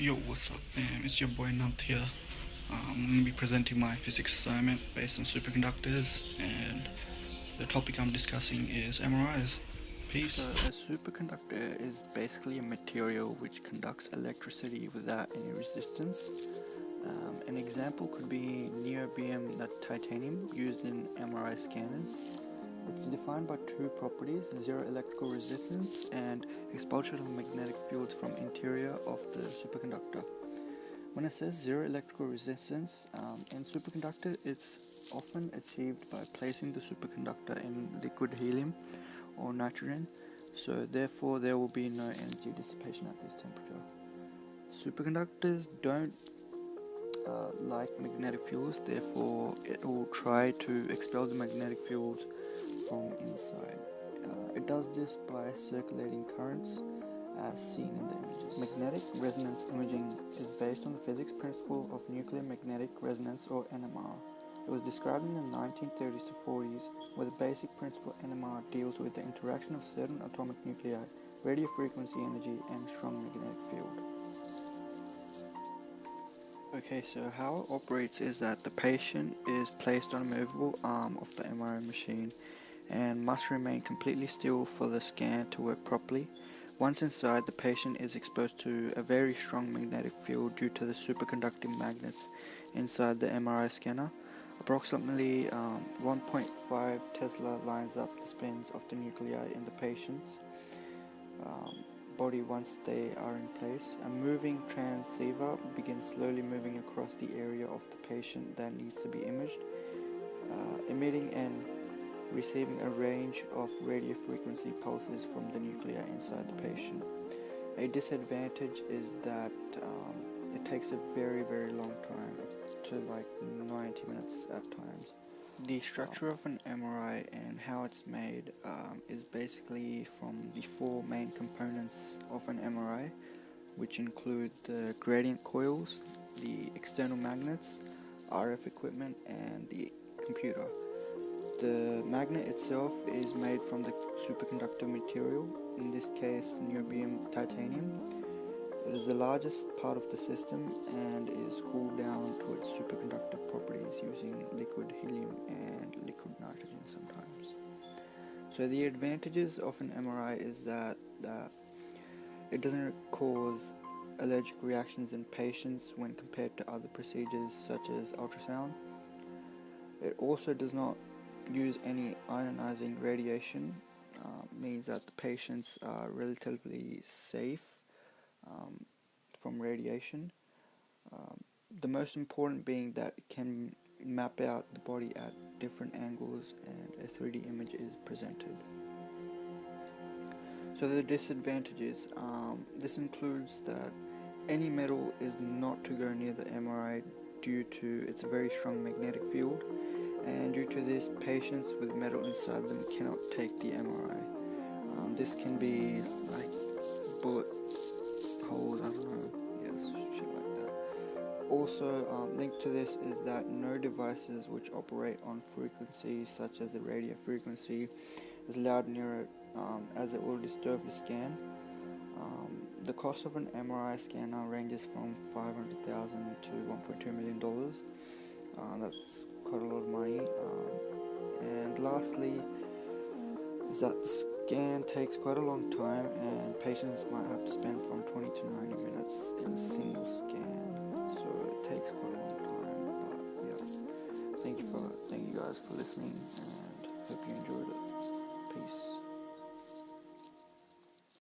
Yo, what's up, fam? It's your boy Nant here. I'm going to be presenting my physics assignment based on superconductors, and the topic I'm discussing is MRIs. Peace. So a superconductor is basically a material which conducts electricity without any resistance. An example could be niobium titanium used in MRI scanners. It's defined by two properties: zero electrical resistance and expulsion of magnetic fields from interior of the superconductor. When it says zero electrical resistance, in superconductor, it's often achieved by placing the superconductor in liquid helium or nitrogen, so therefore there will be no energy dissipation at this temperature. Superconductors don't like magnetic fields, therefore it will try to expel the magnetic fields from inside. It does this by circulating currents as seen in the images. Magnetic resonance imaging is based on the physics principle of nuclear magnetic resonance, or NMR. It was described in the 1930s to 40s, where the basic principle NMR deals with the interaction of certain atomic nuclei, radio frequency energy, and strong magnetic field. Okay, so how it operates is that the patient is placed on a movable arm of the MRI machine and must remain completely still for the scan to work properly. Once inside, the patient is exposed to a very strong magnetic field due to the superconducting magnets inside the MRI scanner. Approximately 1.5 Tesla lines up the spins of the nuclei in the patient's body once they are in place. A moving transceiver begins slowly moving across the area of the patient that needs to be imaged, emitting and receiving a range of radio frequency pulses from the nuclei inside the patient. A disadvantage is that it takes a very long time, up to like 90 minutes at times. The structure of an MRI and how it's made is basically from the four main components of an MRI, which include the gradient coils, the external magnets, RF equipment, and the computer. The magnet itself is made from the superconductor material, in this case niobium titanium. It is the largest part of the system and is cooled down to its superconductor properties using liquid helium and liquid nitrogen sometimes. So the advantages of an MRI is that it doesn't cause allergic reactions in patients when compared to other procedures such as ultrasound. It also does not use any ionizing radiation, means that the patients are relatively safe from radiation. The most important being that it can map out the body at different angles and a 3D image is presented. So the disadvantages, this includes that any metal is not to go near the MRI due to its very strong magnetic field, and due to this, patients with metal inside them cannot take the MRI. This can be like bullet holes, I don't know, yes, shit like that. Also, linked to this is that no devices which operate on frequencies such as the radio frequency is allowed near it, as it will disturb the scan. The cost of an MRI scanner ranges from $500,000 to $1.2 million. That's quite a lot of money. And lastly is that the scan takes quite a long time and patients might have to spend from 20 to 90 minutes in a single scan, so it takes quite a long time. But yeah, thank you guys for listening and hope you enjoyed it.